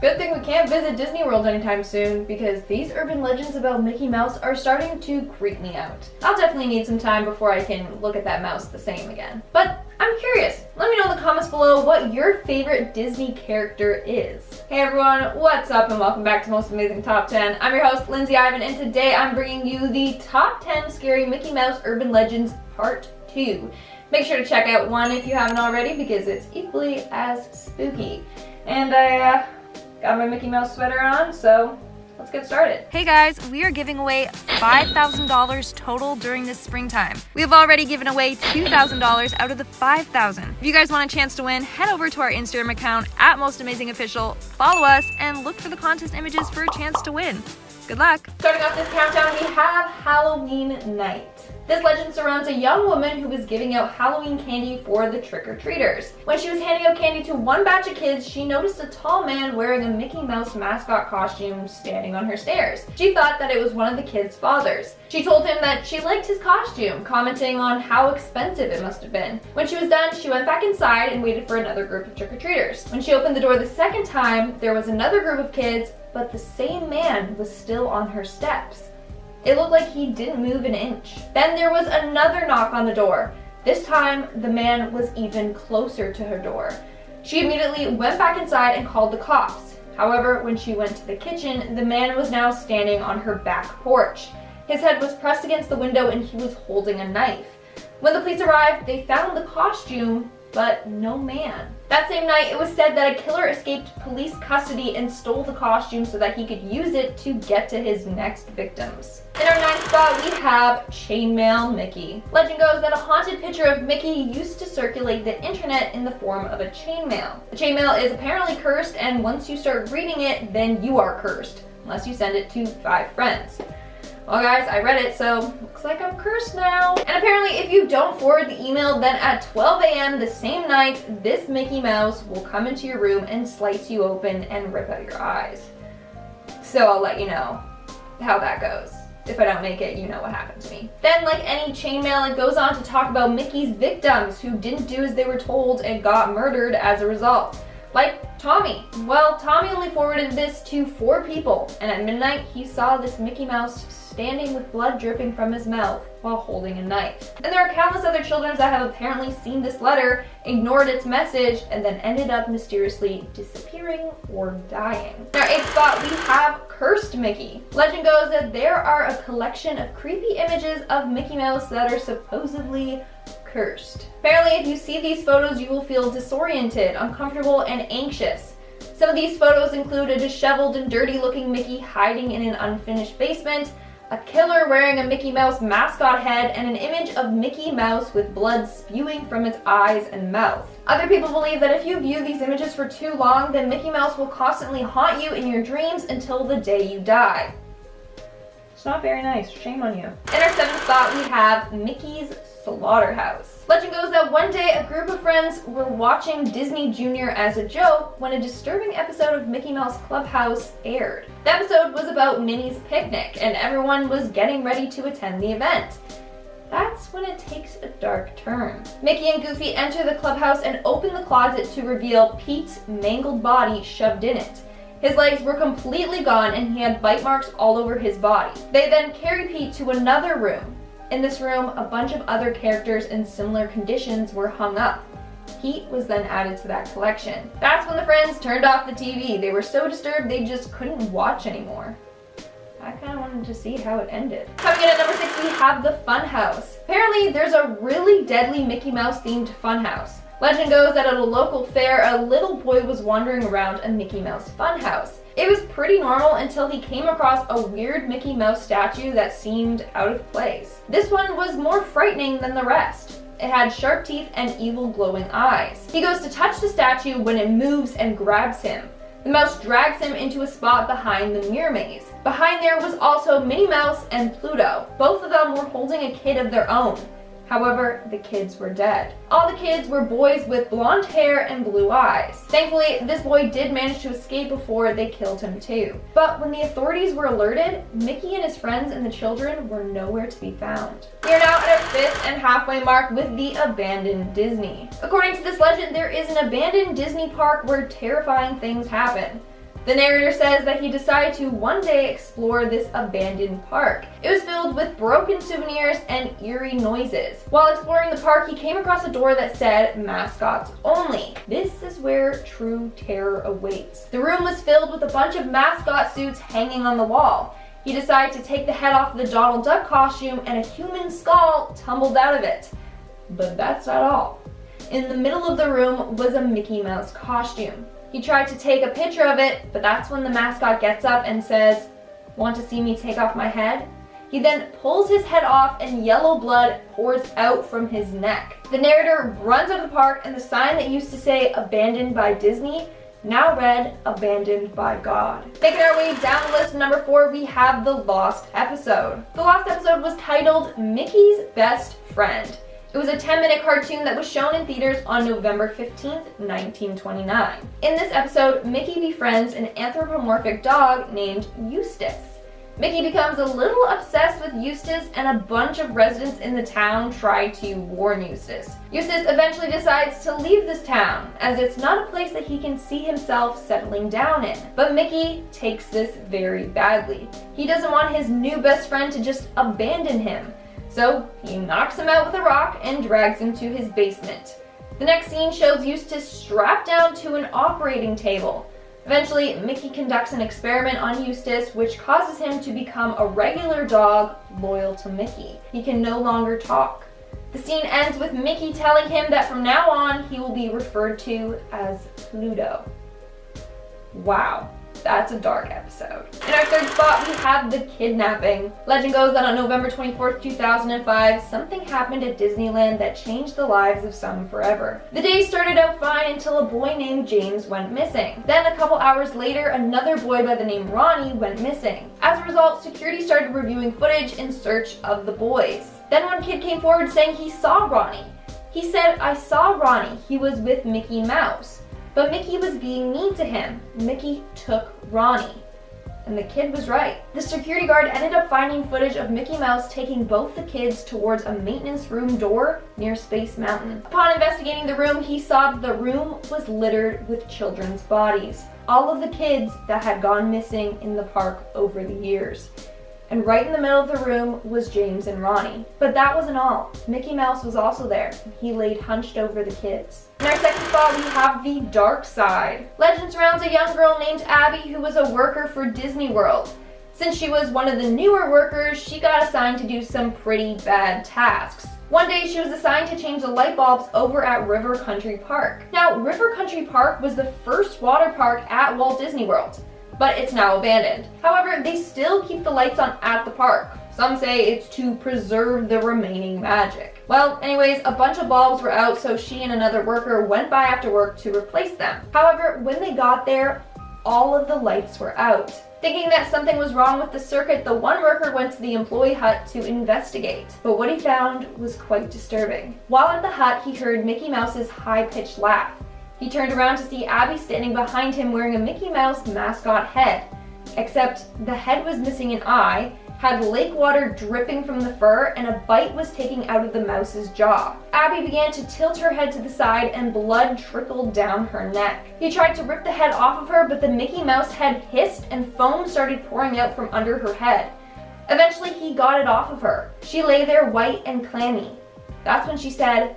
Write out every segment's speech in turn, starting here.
Good thing we can't visit Disney World anytime soon, because these urban legends about Mickey Mouse are starting to creep me out. I'll definitely need some time before I can look at that mouse the same again. But I'm curious. Let me know in the comments below what your favorite Disney character is. Hey everyone, what's up and welcome back to Most Amazing Top 10. I'm your host, Lindsay Ivan, and today I'm bringing you the Top 10 Scary Mickey Mouse Urban Legends Part 2. Make sure to check out 1 if you haven't already, because it's equally as spooky. And I got my Mickey Mouse sweater on, so let's get started. Hey guys, we are giving away $5,000 total during this springtime. We have already given away $2,000 out of the $5,000. If you guys want a chance to win, head over to our Instagram account at @MostAmazingOfficial, follow us, and look for the contest images for a chance to win. Good luck. Starting off this countdown, we have Halloween night. This legend surrounds a young woman who was giving out Halloween candy for the trick-or-treaters. When she was handing out candy to one batch of kids, she noticed a tall man wearing a Mickey Mouse mascot costume standing on her stairs. She thought that it was one of the kids' fathers. She told him that she liked his costume, commenting on how expensive it must have been. When she was done, she went back inside and waited for another group of trick-or-treaters. When she opened the door the second time, there was another group of kids, but the same man was still on her steps. It looked like he didn't move an inch. Then there was another knock on the door. This time, the man was even closer to her door. She immediately went back inside and called the cops. However, when she went to the kitchen, the man was now standing on her back porch. His head was pressed against the window and he was holding a knife. When the police arrived, they found the costume, but no man. That same night, it was said that a killer escaped police custody and stole the costume so that he could use it to get to his next victims. In our 9th spot, we have Chainmail Mickey. Legend goes that a haunted picture of Mickey used to circulate the internet in the form of a chainmail. The chainmail is apparently cursed, and once you start reading it, then you are cursed, unless you send it to 5 friends. Well guys, I read it, so looks like I'm cursed now. And apparently if you don't forward the email, then at 12 a.m. the same night, this Mickey Mouse will come into your room and slice you open and rip out your eyes. So I'll let you know how that goes. If I don't make it, you know what happened to me. Then, like any chainmail, it goes on to talk about Mickey's victims who didn't do as they were told and got murdered as a result. Like Tommy. Well, Tommy only forwarded this to 4 people, and at midnight he saw this Mickey Mouse standing with blood dripping from his mouth while holding a knife. And there are countless other children that have apparently seen this letter, ignored its message, and then ended up mysteriously disappearing or dying. In our 8th spot, we have Cursed Mickey. Legend goes that there are a collection of creepy images of Mickey Mouse that are supposedly cursed. Apparently, if you see these photos, you will feel disoriented, uncomfortable, and anxious. Some of these photos include a disheveled and dirty looking Mickey hiding in an unfinished basement, a killer wearing a Mickey Mouse mascot head, and an image of Mickey Mouse with blood spewing from its eyes and mouth. Other people believe that if you view these images for too long, then Mickey Mouse will constantly haunt you in your dreams until the day you die. It's not very nice. Shame on you. In our 7th spot, we have Mickey's Slaughterhouse. Legend goes that one day a group of friends were watching Disney Junior as a joke when a disturbing episode of Mickey Mouse Clubhouse aired. The episode was about Minnie's picnic, and everyone was getting ready to attend the event. That's when it takes a dark turn. Mickey and Goofy enter the clubhouse and open the closet to reveal Pete's mangled body shoved in it. His legs were completely gone and he had bite marks all over his body. They then carry Pete to another room. In this room, a bunch of other characters in similar conditions were hung up. Pete was then added to that collection. That's when the friends turned off the TV. They were so disturbed they just couldn't watch anymore. I kind of wanted to see how it ended. Coming in at number 6, we have the Funhouse. Apparently, there's a really deadly Mickey Mouse themed funhouse. Legend goes that at a local fair, a little boy was wandering around a Mickey Mouse funhouse. It was pretty normal until he came across a weird Mickey Mouse statue that seemed out of place. This one was more frightening than the rest. It had sharp teeth and evil glowing eyes. He goes to touch the statue when it moves and grabs him. The mouse drags him into a spot behind the mirror maze. Behind there was also Minnie Mouse and Pluto. Both of them were holding a kid of their own. However, the kids were dead. All the kids were boys with blonde hair and blue eyes. Thankfully, this boy did manage to escape before they killed him too. But when the authorities were alerted, Mickey and his friends and the children were nowhere to be found. We are now at our 5th and halfway mark with the abandoned Disney. According to this legend, there is an abandoned Disney park where terrifying things happen. The narrator says that he decided to one day explore this abandoned park. It was filled with broken souvenirs and eerie noises. While exploring the park, he came across a door that said mascots only. This is where true terror awaits. The room was filled with a bunch of mascot suits hanging on the wall. He decided to take the head off of the Donald Duck costume and a human skull tumbled out of it. But that's not all. In the middle of the room was a Mickey Mouse costume. He tried to take a picture of it, but that's when the mascot gets up and says, "Want to see me take off my head?" He then pulls his head off and yellow blood pours out from his neck. The narrator runs out of the park and the sign that used to say abandoned by Disney now read abandoned by God. Making our way down the list, number 4, we have the lost episode. The lost episode was titled Mickey's Best Friend. It was a 10-minute cartoon that was shown in theaters on November 15th, 1929. In this episode, Mickey befriends an anthropomorphic dog named Eustace. Mickey becomes a little obsessed with Eustace and a bunch of residents in the town try to warn Eustace. Eustace eventually decides to leave this town, as it's not a place that he can see himself settling down in. But Mickey takes this very badly. He doesn't want his new best friend to just abandon him. So he knocks him out with a rock and drags him to his basement. The next scene shows Eustace strapped down to an operating table. Eventually, Mickey conducts an experiment on Eustace, which causes him to become a regular dog loyal to Mickey. He can no longer talk. The scene ends with Mickey telling him that from now on, he will be referred to as Pluto. Wow. That's a dark episode. In our third spot, we have the kidnapping. Legend goes that on November 24th, 2005, something happened at Disneyland that changed the lives of some forever. The day started out fine until a boy named James went missing. Then a couple hours later, another boy by the name Ronnie went missing. As a result, security started reviewing footage in search of the boys. Then one kid came forward saying he saw Ronnie. He said, "I saw Ronnie. He was with Mickey Mouse." But Mickey was being mean to him. Mickey took Ronnie. And the kid was right. The security guard ended up finding footage of Mickey Mouse taking both the kids towards a maintenance room door near Space Mountain. Upon investigating the room, he saw that the room was littered with children's bodies. All of the kids that had gone missing in the park over the years. And right in the middle of the room was James and Ronnie. But that wasn't all. Mickey Mouse was also there. He laid hunched over the kids. In our second spot, we have the dark side. Legend surrounds a young girl named Abby who was a worker for Disney World. Since she was one of the newer workers, she got assigned to do some pretty bad tasks. One day she was assigned to change the light bulbs over at River Country Park. Now, River Country Park was the first water park at Walt Disney World, but it's now abandoned. However, they still keep the lights on at the park. Some say it's to preserve the remaining magic. Well, anyways, a bunch of bulbs were out, so she and another worker went by after work to replace them. However, when they got there, all of the lights were out. Thinking that something was wrong with the circuit, the one worker went to the employee hut to investigate. But what he found was quite disturbing. While at the hut, he heard Mickey Mouse's high-pitched laugh. He turned around to see Abby standing behind him wearing a Mickey Mouse mascot head. Except the head was missing an eye, had lake water dripping from the fur, and a bite was taking out of the mouse's jaw. Abby began to tilt her head to the side and blood trickled down her neck. He tried to rip the head off of her, but the Mickey Mouse head hissed and foam started pouring out from under her head. Eventually, he got it off of her. She lay there white and clammy. That's when she said,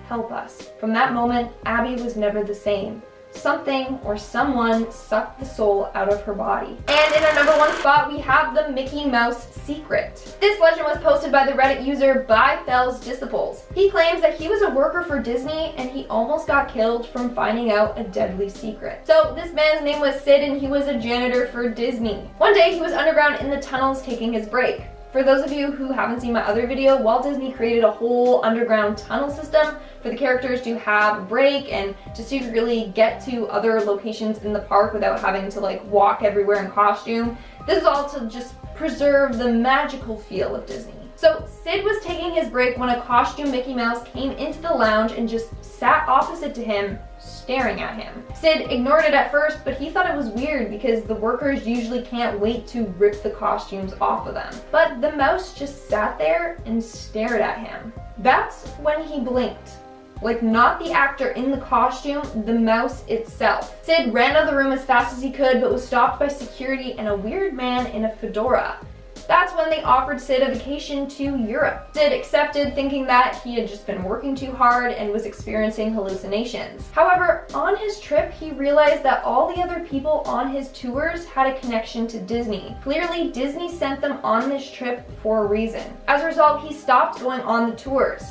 "Help us." From that moment, Abby was never the same. Something or someone sucked the soul out of her body. And in our number 1 spot, we have the Mickey Mouse secret. This legend was posted by the Reddit user ByFellsDisciples. He claims that he was a worker for Disney and he almost got killed from finding out a deadly secret. So this man's name was Sid and he was a janitor for Disney. One day he was underground in the tunnels taking his break. For those of you who haven't seen my other video, Walt Disney created a whole underground tunnel system for the characters to have a break and to secretly get to other locations in the park without having to like walk everywhere in costume. This is all to just preserve the magical feel of Disney. So Sid was taking his break when a costume Mickey Mouse came into the lounge and just sat opposite to him, staring at him. Sid ignored it at first, but he thought it was weird because the workers usually can't wait to rip the costumes off of them. But the mouse just sat there and stared at him. That's when he blinked. Like, not the actor in the costume, the mouse itself. Sid ran out of the room as fast as he could, but was stopped by security and a weird man in a fedora. That's when they offered Sid a vacation to Europe. Sid accepted, thinking that he had just been working too hard and was experiencing hallucinations. However, on his trip, he realized that all the other people on his tours had a connection to Disney. Clearly, Disney sent them on this trip for a reason. As a result, he stopped going on the tours.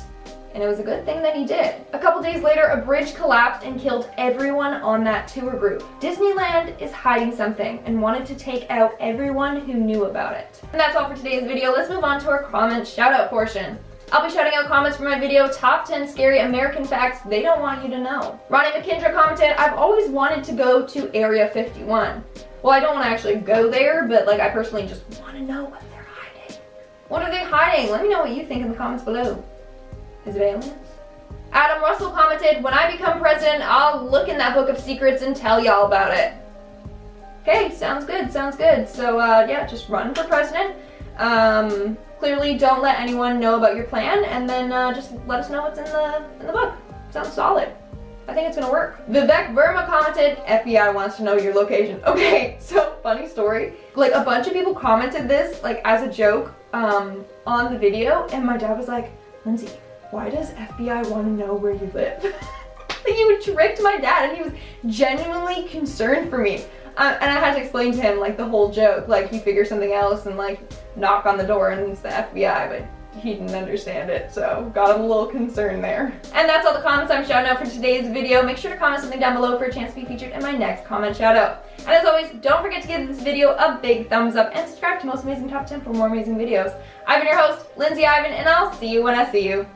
And it was a good thing that he did. A couple days later, a bridge collapsed and killed everyone on that tour group. Disneyland is hiding something and wanted to take out everyone who knew about it. And that's all for today's video. Let's move on to our comment shout out portion. I'll be shouting out comments for my video, Top 10 Scary American Facts They Don't Want You to Know. Ronnie McKindra commented, I've always wanted to go to Area 51. Well, I don't want to actually go there, but like I personally just want to know what they're hiding. What are they hiding? Let me know what you think in the comments below. Is it aliens? Adam Russell commented, when I become president, I'll look in that book of secrets and tell y'all about it. Okay, sounds good, sounds good. So yeah, just run for president. Clearly don't let anyone know about your plan, and then just let us know what's in the book. Sounds solid. I think it's gonna work. Vivek Verma commented, FBI wants to know your location. Okay, so funny story. Like a bunch of people commented this like as a joke on the video, and my dad was like, Lindsay, why does FBI want to know where you live? Like, you tricked my dad, and he was genuinely concerned for me. And I had to explain to him like the whole joke, like he figures something else and like knock on the door and it's the FBI, but he didn't understand it, so got him a little concerned there. And that's all the comments I'm shouting out for today's video. Make sure to comment something down below for a chance to be featured in my next comment shout out. And as always, don't forget to give this video a big thumbs up and subscribe to Most Amazing Top 10 for more amazing videos. I've been your host, Lindsay Ivan, and I'll see you when I see you.